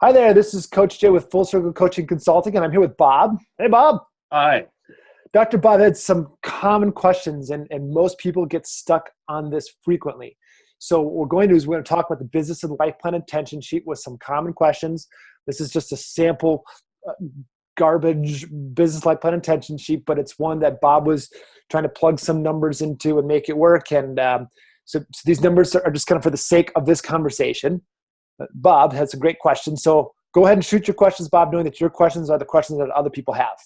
Hi there, this is Coach Jay with Full Circle Coaching Consulting, and I'm here with Bob. Hey, Bob. Hi. Dr. Bob had some common questions, and most people get stuck on this frequently. So what we're going to do is we're going to talk about the Business and Life Plan Intention Sheet with some common questions. This is just a sample garbage Business Life Plan Intention Sheet, but it's one that Bob was trying to plug some numbers into and make it work. And so these numbers are just kind of for the sake of this conversation. Bob has a great question. So go ahead and shoot your questions, Bob, knowing that your questions are the questions that other people have.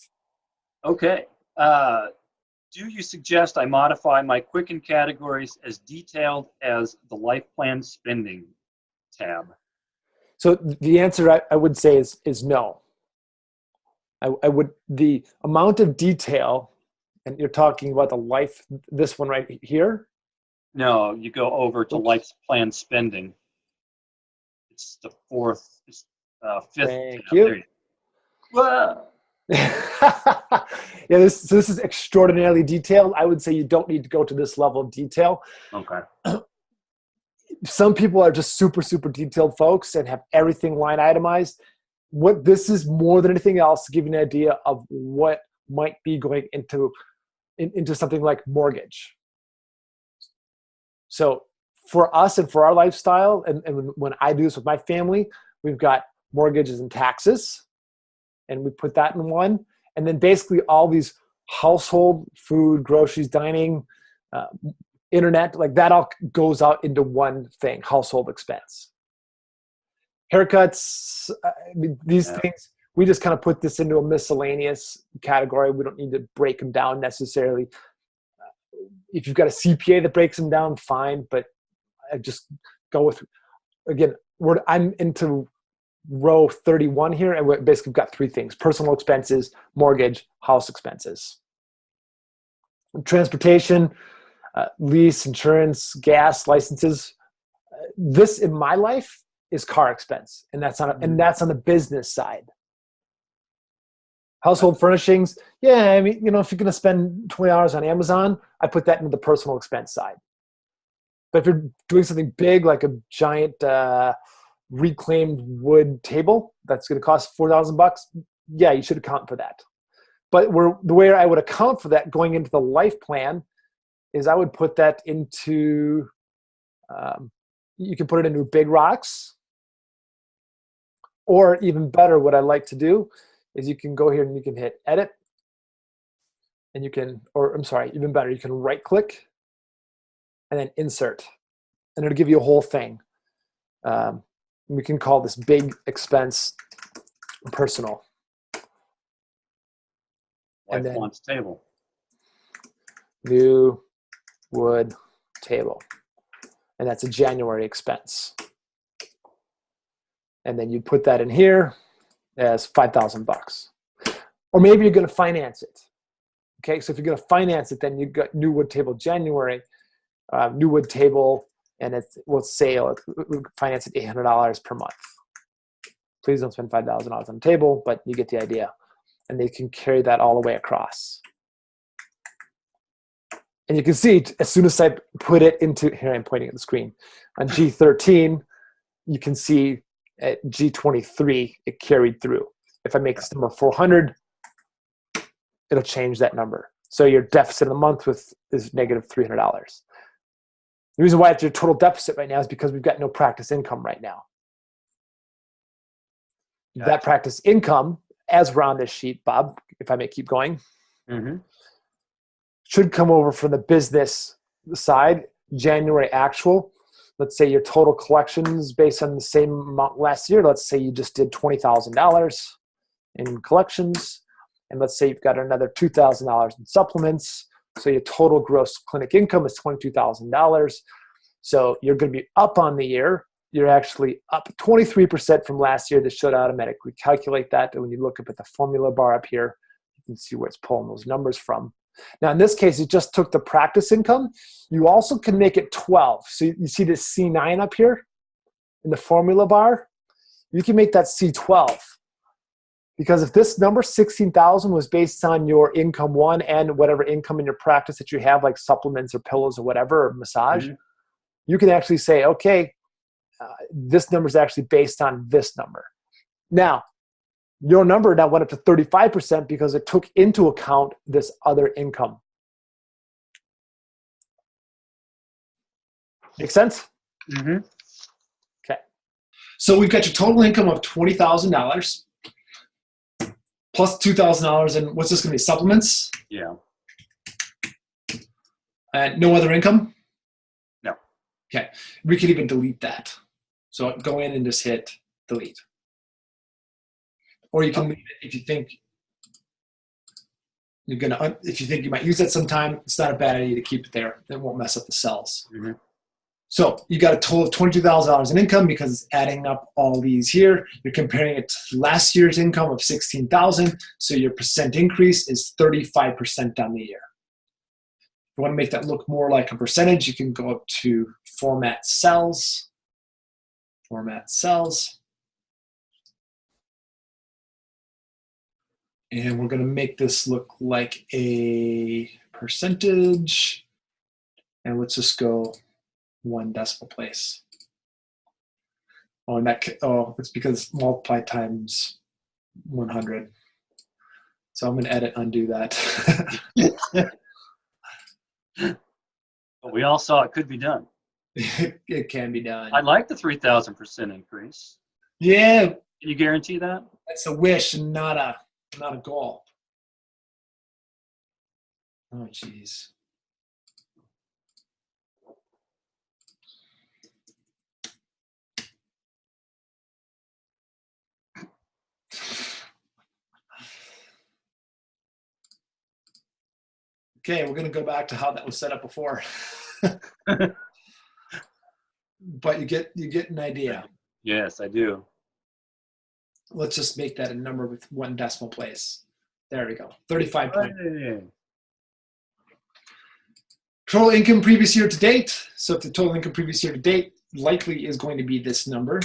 Okay. Do you suggest I modify my Quicken categories as detailed as the Life Plan Spending tab? So the answer I would say is no. I would, the amount of detail, and you're talking about the life, this one right here? No, you go over to Life Plan Spending. It's the fifth. Thank tab. you. There you go. Whoa. Yeah, this is extraordinarily detailed. I would say you don't need to go to this level of detail. Okay. Some people are just super detailed folks and have everything line itemized. What this is more than anything else to give you an idea of what might be going into something like mortgage. So for us and for our lifestyle, and when I do this with my family, we've got mortgages and taxes, and we put that in one. And then basically all these household, food, groceries, dining, internet, like that all goes out into one thing, household expense. Haircuts, these things, we just kind of put this into a miscellaneous category. We don't need to break them down necessarily. If you've got a CPA that breaks them down, fine, but I just go with, again, I'm into row 31 here, and we basically got three things: personal expenses, mortgage, house expenses. Transportation, lease, insurance, gas, licenses. This in my life is car expense, and that's on the business side. Household furnishings, yeah, I mean, if you're going to spend $20 on Amazon, I put that into the personal expense side. But if you're doing something big, like a giant reclaimed wood table that's going to cost $4,000, yeah, you should account for that. But the way I would account for that going into the life plan is I would put that into, you can put it into big rocks, or even better, what I like to do is you can go here and you can hit edit, and you can, or I'm sorry, even better, you can right click and then insert, and it'll give you a whole thing. We can call this big expense personal. Life wants table. New wood table. And that's a January expense. And then you put that in here as $5,000. Or maybe you're going to finance it. Okay, so if you're going to finance it, then you've got new wood table January, new wood table, and we'll say finance at $800 per month. Please don't spend $5,000 on the table, but you get the idea. And they can carry that all the way across. And you can see, as soon as I put it into, here I'm pointing at the screen, on G13, you can see at G23, it carried through. If I make this number 400, it'll change that number. So your deficit of the month is negative $300. The reason why it's your total deficit right now is because we've got no practice income right now. Gotcha. That practice income, as we're on this sheet, Bob, if I may keep going, should come over from the business side, January actual. Let's say your total collections based on the same amount last year. Let's say you just did $20,000 in collections. And let's say you've got another $2,000 in supplements. So your total gross clinic income is $22,000. So you're going to be up on the year. You're actually up 23% from last year. This should automatically calculate that. And when you look up at the formula bar up here, you can see where it's pulling those numbers from. Now, in this case, it just took the practice income. You also can make it 12. So you see this C9 up here in the formula bar? You can make that C12. Because if this number, 16,000, was based on your income one and whatever income in your practice that you have, like supplements or pillows or whatever, or massage, you can actually say, okay, this number is actually based on this number. Now, your number now went up to 35% because it took into account this other income. Make sense? Mm-hmm. Okay. So we've got your total income of $20,000 plus $2,000 in, what's this going to be, supplements? Yeah. And no other income? No. Okay. We could even delete that. So go in and just hit delete. Or you can leave it if you think you're gonna. If you think you might use it sometime, it's not a bad idea to keep it there. It won't mess up the cells. Mm-hmm. So you got a total of $22,000 in income because it's adding up all these here. You're comparing it to last year's income of $16,000. So your percent increase is 35% on the year. If you want to make that look more like a percentage, you can go up to Format Cells. Format Cells. And we're going to make this look like a percentage. And let's just go 1 decimal place. Oh, and that, it's because multiply times 100. So I'm going to edit, undo that. But we all saw it could be done. It can be done. I like the 3,000% increase. Yeah. Can you guarantee that? That's a wish and not a goal. Oh, geez. Okay, we're going to go back to how that was set up before. But you get an idea. Yes, I do. Let's just make that a number with 1 decimal place. There we go. 35 points. Hey. Total income previous year to date. So if the total income previous year to date likely is going to be this number.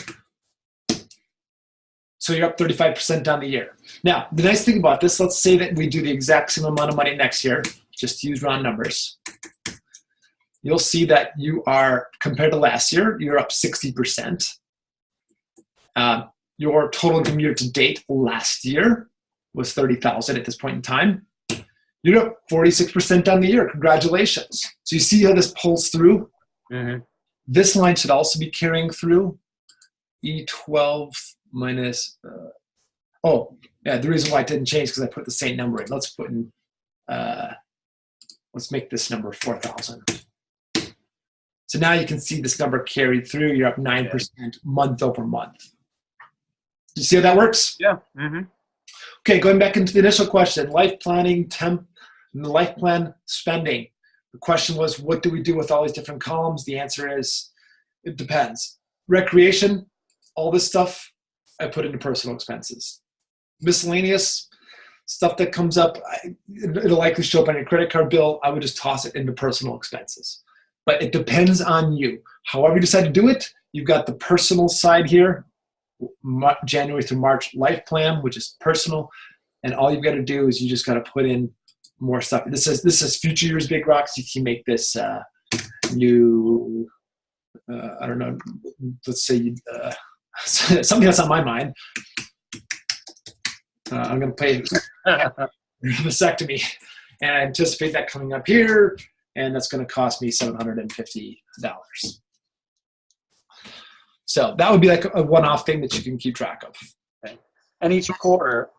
So you're up 35% on the year. Now, the nice thing about this, let's say that we do the exact same amount of money next year, just to use round numbers. You'll see that you are, compared to last year, you're up 60%. Your total income year to date last year was $30,000 at this point in time. You're up 46% on the year. Congratulations. So you see how this pulls through? Mm-hmm. This line should also be carrying through. E12 minus, the reason why it didn't change is because I put the same number in. Let's put in, let's make this number 4,000. So now you can see this number carried through. You're up 9% month over month. Do you see how that works? Yeah. Mm-hmm. Okay, going back into the initial question, life planning, life plan spending. The question was, what do we do with all these different columns? The answer is, it depends. Recreation, all this stuff, I put into personal expenses. Miscellaneous stuff that comes up, it'll likely show up on your credit card bill. I would just toss it into personal expenses. But it depends on you. However you decide to do it, you've got the personal side here, January through March life plan, which is personal. And all you've got to do is you just got to put in more stuff. This is future years big rocks. You can make this new, I don't know, let's say something that's on my mind. I'm going to pay vasectomy, and I anticipate that coming up here, and that's going to cost me $750. So that would be like a one-off thing that you can keep track of. Okay. And each quarter,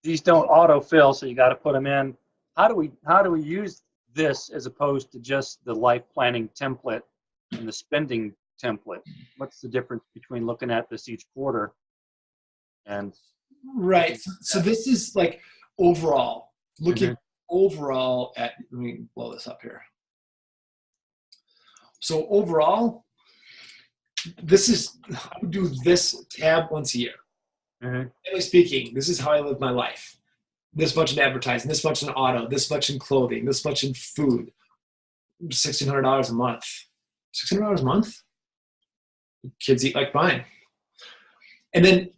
these don't autofill, so you got to put them in. How do we use this as opposed to just the life planning template and the spending template? What's the difference between looking at this each quarter and? Right. So this is like overall, looking overall at, let me blow this up here. So overall, this is, I would do this tab once a year. Generally speaking, this is how I live my life. This much in advertising, this much in auto, this much in clothing, this much in food. $1,600 a month. $600 a month? Kids eat like mine. And then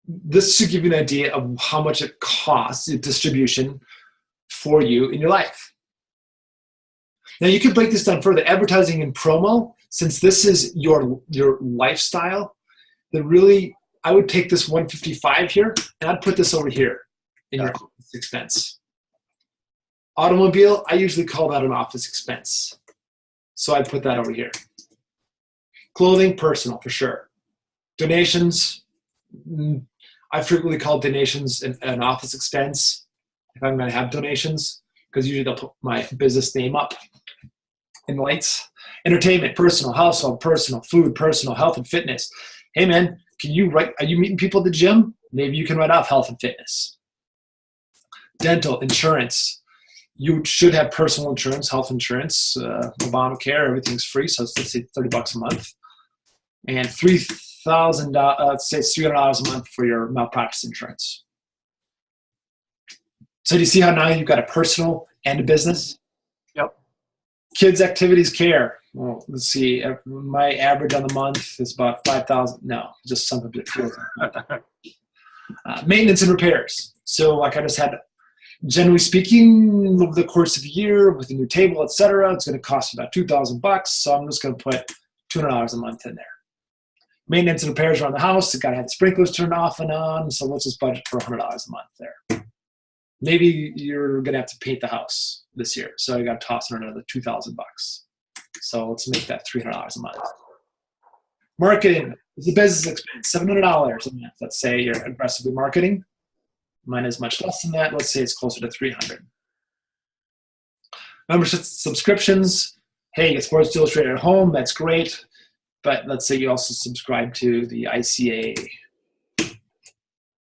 this should give you an idea of how much it costs, the distribution for you in your life. Now you can break this down further. Advertising and promo, since this is your lifestyle, I would take this 155 here, and I'd put this over here in your office expense. Automobile, I usually call that an office expense. So I'd put that over here. Clothing, personal, for sure. Donations, I frequently call donations an office expense if I'm going to have donations, because usually they'll put my business name up in lights. Entertainment, personal. Household, personal. Food, personal. Health and fitness. Hey man, are you meeting people at the gym? Maybe you can write off health and fitness. Dental, insurance. You should have personal insurance, health insurance, Obamacare, everything's free, so let's say $30 a month. And $3,000, let's say it's $300 a month for your malpractice insurance. So do you see how now you've got a personal and a business? Yep. Kids, activities, care. Well, let's see. My average on the month is about $5,000. No, just something a bit feels like maintenance and repairs. So like I just had, generally speaking, over the course of a year with a new table, etc., it's going to cost about $2,000. So I'm just going to put $200 a month in there. Maintenance and repairs around the house. You got to have the sprinklers turned off and on. So let's just budget for $100 a month there. Maybe you're going to have to paint the house this year. So you got to toss in another $2,000. So let's make that $300 a month. Marketing is a business expense, $700 a month. Let's say you're aggressively marketing. Mine is much less than that. Let's say it's closer to $300. Membership subscriptions. Hey, you get Sports Illustrated at home. That's great. But let's say you also subscribe to the ICA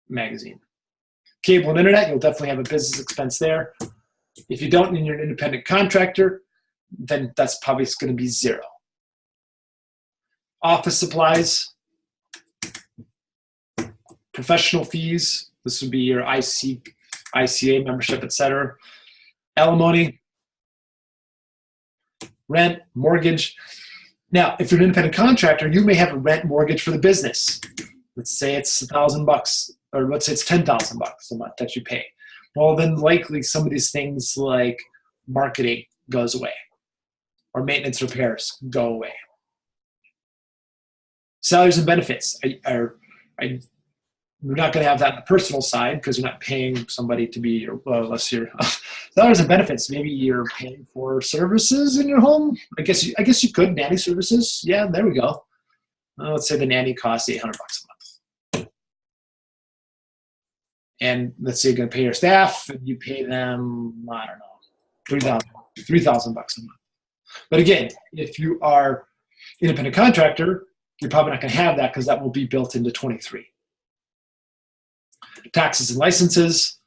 magazine. Cable and internet, you'll definitely have a business expense there. If you don't and you're an independent contractor, then that's probably going to be $0. Office supplies, professional fees. This would be your ICA membership, etc. Alimony, rent, mortgage. Now, if you're an independent contractor, you may have a rent mortgage for the business. Let's say it's $1,000, or let's say it's $10,000 a month that you pay. Well, then likely some of these things like marketing goes away, or maintenance repairs go away. Salaries and benefits. You're not going to have that on the personal side because you're not paying somebody to be your, well, unless you're salaries and benefits. Maybe you're paying for services in your home. I guess you could, nanny services. Yeah, there we go. Let's say the nanny costs $800 a month. And let's say you're going to pay your staff and you pay them, I don't know, $3,000 a month. But again, if you are independent contractor, you're probably not going to have that because that will be built into 23. Taxes and licenses,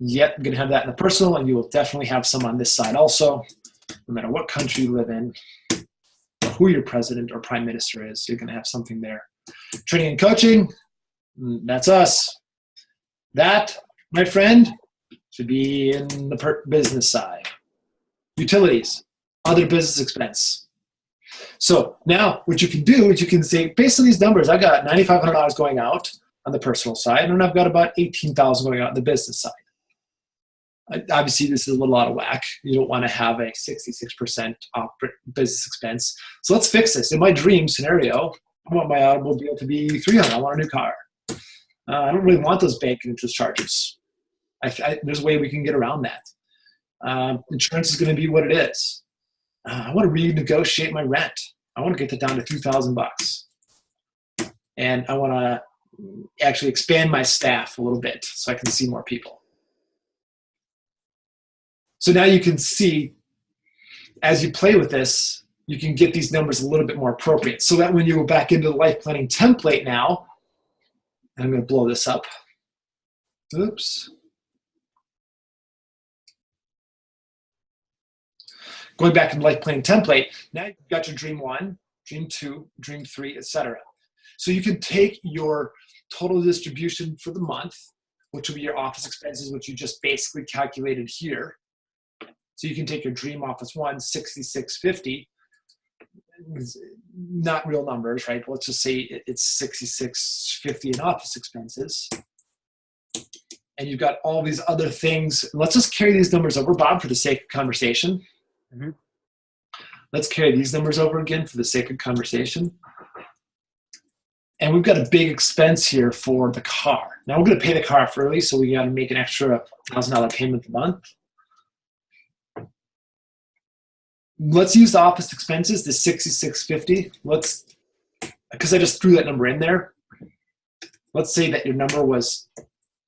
yep, you're going to have that in the personal, and you will definitely have some on this side also. No matter what country you live in, or who your president or prime minister is, you're going to have something there. Training and coaching, that's us. That, my friend, should be in the business side. Utilities, other business expense. So now what you can do is you can say, based on these numbers, I got $9,500 going out on the personal side, and I've got about $18,000 going out on the business side. Obviously, this is a little out of whack. You don't want to have a 66% business expense. So let's fix this. In my dream scenario, I want my automobile to be $300. I want a new car. I don't really want those bank interest charges. There's a way we can get around that. Insurance is going to be what it is. I want to renegotiate my rent. I want to get that down to $2,000. And I want to actually expand my staff a little bit so I can see more people. So now you can see, as you play with this, you can get these numbers a little bit more appropriate. So that when you go back into the life planning template now, I'm going to blow this up. Oops. Going back in the life planning template, now you've got your dream 1, dream 2, dream 3, etc. So you can take your total distribution for the month, which will be your office expenses, which you just basically calculated here. So you can take your dream office 1, 6650. Not real numbers, right? But let's just say it's 6650 in office expenses. And you've got all these other things. Let's just carry these numbers over, Bob, for the sake of conversation. Mm-hmm. Let's carry these numbers over again for the sake of conversation. And we've got a big expense here for the car. Now we're going to pay the car off early, so we got to make an extra $1,000 payment a month. Let's use the office expenses, the $6,650. Because I just threw that number in there. Let's say that your number was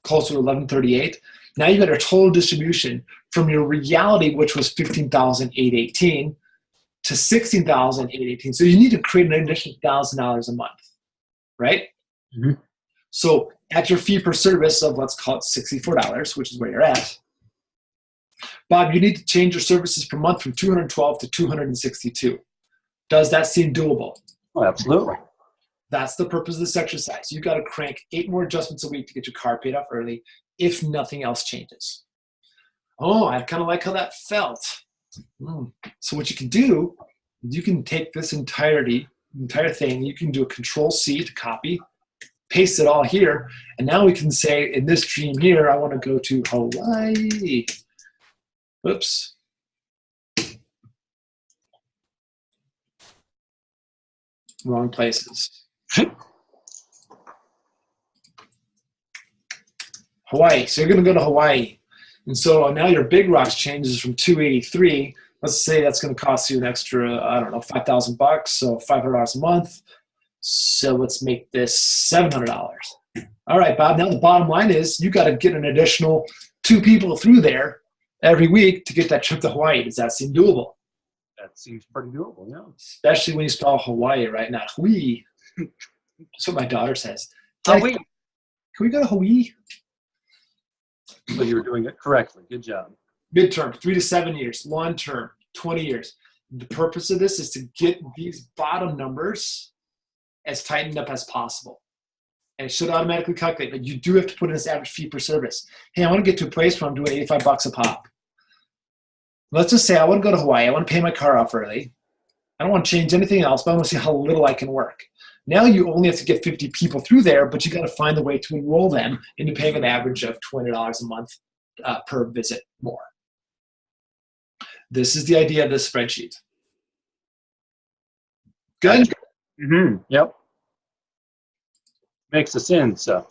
closer to $1,138. Now you've got your total distribution from your reality, which was $15,818 to $16,818. So you need to create an additional $1,000 a month, right? Mm-hmm. So at your fee per service of, let's call it $64, which is where you're at, Bob, you need to change your services per month from 212 to 262. Does that seem doable? Oh, absolutely. That's the purpose of this exercise. You've got to crank 8 more adjustments a week to get your car paid off early if nothing else changes. Oh, I kind of like how that felt. So what you can do, you can take this entire thing, you can do a Control-C to copy, paste it all here, and now we can say in this dream here, I want to go to Hawaii. Oops. Wrong places. Hawaii. So you're going to go to Hawaii. And so now your big rocks changes from 283. Let's say that's going to cost you an extra, I don't know, $5,000, so $500 a month. So let's make this $700. All right, Bob, now the bottom line is you got to get an additional 2 people through there every week to get that trip to Hawaii. Does that seem doable? That seems pretty doable, yeah. Especially when you spell Hawaii, right? Not Hui. That's what my daughter says. Hawaii. Can we go to Hawaii? So you were doing it correctly. Good job. Midterm, 3 to 7 years. Long term, 20 years. The purpose of this is to get these bottom numbers as tightened up as possible. And it should automatically calculate, but you do have to put in this average fee per service. Hey, I want to get to a place where I'm doing $85 a pop. Let's just say I want to go to Hawaii. I want to pay my car off early. I don't want to change anything else, but I want to see how little I can work. Now you only have to get 50 people through there, but you got to find a way to enroll them into paying an average of $20 a month per visit more. This is the idea of this spreadsheet. Good? Mm-hmm. Yep. Makes us in, so.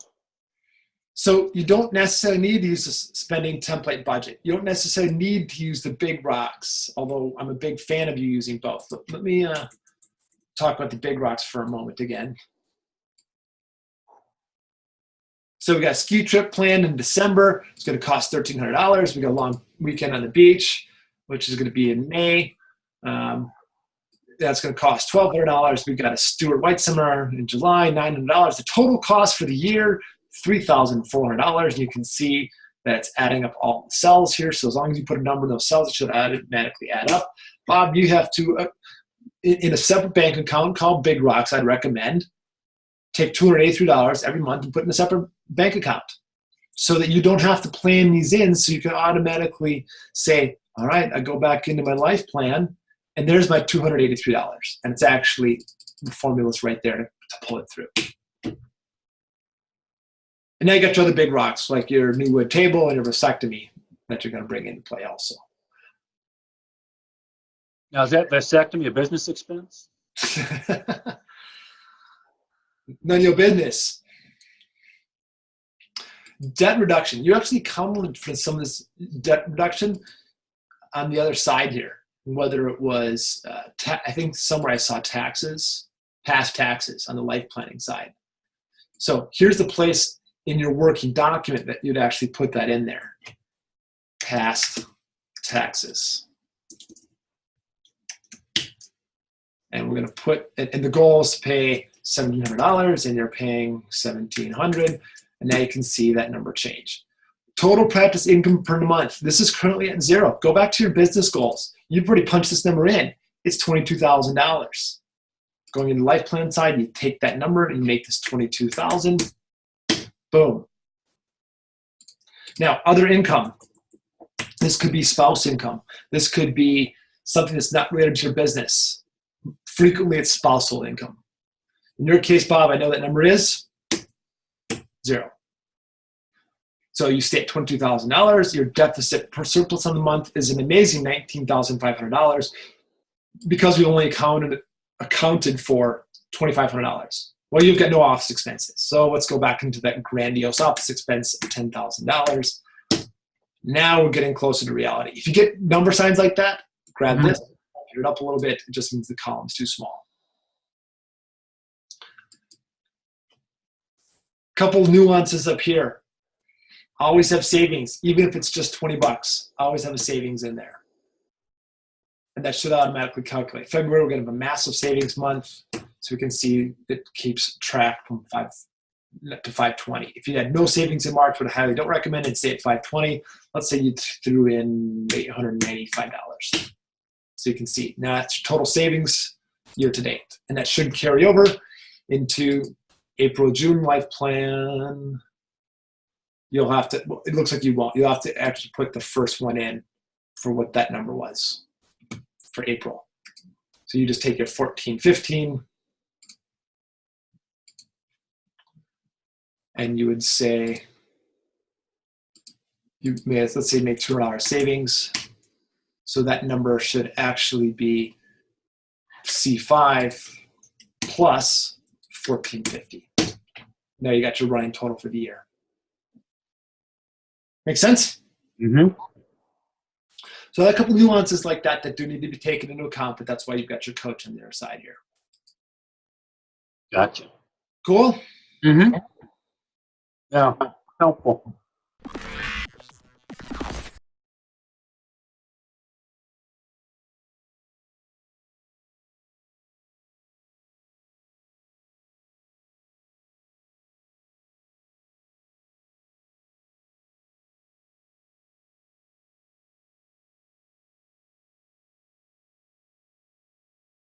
So you don't necessarily need to use a spending template budget. You don't necessarily need to use the big rocks, although I'm a big fan of you using both. Let me talk about the big rocks for a moment again. So we got a ski trip planned in December. It's going to cost $1,300. We got a long weekend on the beach, which is going to be in May. That's going to cost $1,200. We've got a Stuart White seminar in July, $900. The total cost for the year, $3,400. And you can see that it's adding up all the cells here. So as long as you put a number in those cells, it should automatically add up. Bob, you have to, in a separate bank account called Big Rocks, I'd recommend, take $283 every month and put in a separate bank account so that you don't have to plan these in, so you can automatically say, all right, I go back into my life plan, and there's my $283. And it's actually, the formula's right there to pull it through. And now you got your other big rocks, like your new wood table and your vasectomy that you're going to bring into play also. Now, is that vasectomy a business expense? None of your business. Debt reduction. You actually counted for some of this debt reduction on the other side here. Whether it was, I think somewhere I saw taxes, past taxes on the life planning side. So here's the place in your working document that you'd actually put that in there. Past taxes. And we're going to put, and the goal is to pay $1,700, and you're paying $1,700, and now you can see that number change. Total practice income per month. This is currently at 0. Go back to your business goals. You've already punched this number in. It's $22,000. Going into the life plan side, you take that number and you make this $22,000. Boom. Now, other income. This could be spouse income. This could be something that's not related to your business. Frequently, it's spousal income. In your case, Bob, I know that number is 0. So you stay at $22,000. Your deficit per surplus on the month is an amazing $19,500 because we only accounted for $2,500. Well, you've got no office expenses. So let's go back into that grandiose office expense of $10,000. Now we're getting closer to reality. If you get number signs like that, grab this, put it up a little bit. It just means the column's too small. Couple nuances up here. Always have savings, even if it's just 20 bucks. Always have a savings in there. And that should automatically calculate. February, we're going to have a massive savings month. So we can see it keeps track from 5 to 520. If you had no savings in March, which I highly don't recommend it, stay at 520. Let's say you threw in $895. So you can see now that's your total savings year to date. And that should carry over into April, June life plan. You'll have to, it looks like you won't. You'll have to actually put the first one in for what that number was for April. So you just take your 14, 15, and you would say, you may, let's say, make $200 savings. So that number should actually be C5 plus 1450. Now you got your running total for the year. Make sense? Mm-hmm. So a couple nuances like that that do need to be taken into account, but that's why you've got your coach on the other side here. Gotcha. Cool? Mm-hmm. Yeah, helpful.